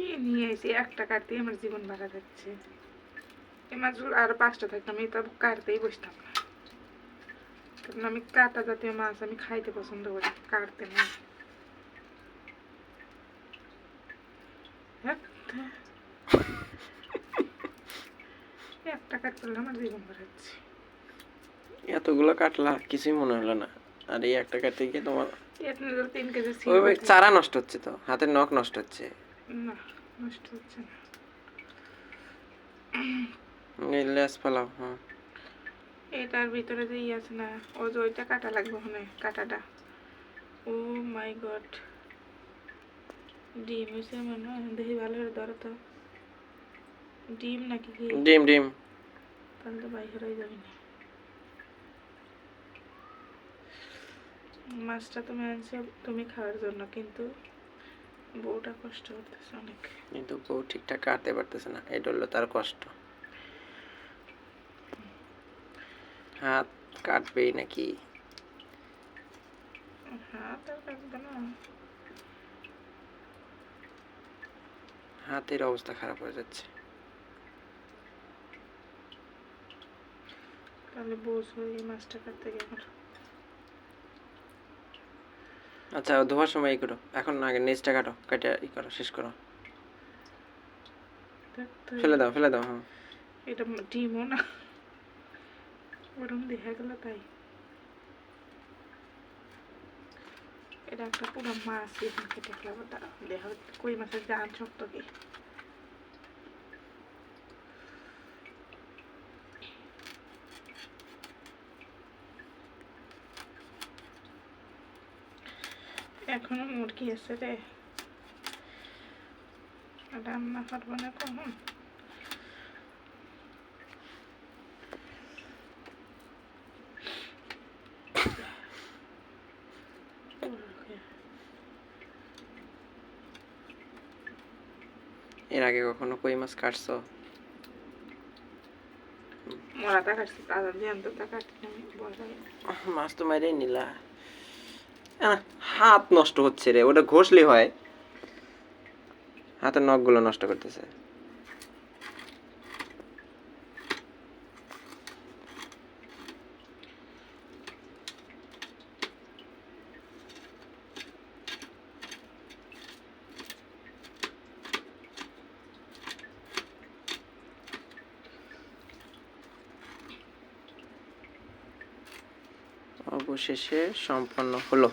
কি নিয়ে এসে একটা কাটতে আমার জীবন ভাড়া যাচ্ছে। এই মাছগুলো আরো 5টা থাকতো আমি তা কাটতেই বসতাম না, কারণ আমি কাটা জাতীয় মাছ আমি খাইতে পছন্দ করি, কাটতে না। একটা কাটতে আমার জীবন ভাড়াচ্ছে। এতগুলো কাটলা কিছুই মনে হলো না, আর এই একটা কাটতে গিয়ে তোমার 3 কেজি ওই চারা নষ্ট হচ্ছে, তো হাতের নখ নষ্ট হচ্ছে। না, নষ্ট হচ্ছে না। লেস পালাও। হ্যাঁ, এটার ভিতরে যে আছে না, ও যে ওইটা কাটা লাগবে ওখানে, কাটাটা। ও মাই গড, ডিম হয়েছে মনে হয়, দেখি ভালো করে ধরো তো। ডিম নাকি কি? ডিম ডিম। তাহলে তো বাইরে হয়ে যাবে না। মাছটা তুমি আনছো তুমি খাওয়ার জন্য, কিন্তু বউটা কষ্ট করতেছে অনেক। কিন্তু বউ ঠিকঠাক কাটতে পারতেছে না, এটা হলো তার কষ্ট। হাত কাটবেই নাকি? হাত আর কাটবে না, হাতের অবস্থা খারাপ হয়ে যাচ্ছে। তাহলে বসো এই মাছটা কাটতে গেল। আচ্ছা, ধোয়ার সময় ই করো, এখন আগে নেচটা কাটো, কাটা ই করো, শেষ করো, ফেলে দাও ফেলে দাও। হ্যাঁ, এটা ডিমও না, ওরকম দেখা গেল তাই। এটা একটা পুরো মাছ, এখন কেটে ফেলাবো, দেখা কই মাছের জান শক্ত কি। এখনো মুরগি আছে রে, রান্না করবো না কখন। এর আগে কখনো কই মাছ কাটছো? মরাটা কাটছি, তাজা জ্যান্ত তা কাটছি আমি, বসাই। মাছ তো মাইরেই নিলা। হাত নষ্ট হচ্ছে রে, ওটা ঘষলে হয়, হাতের নখগুলো নষ্ট করতেছে। অবশেষে সম্পন্ন হলো।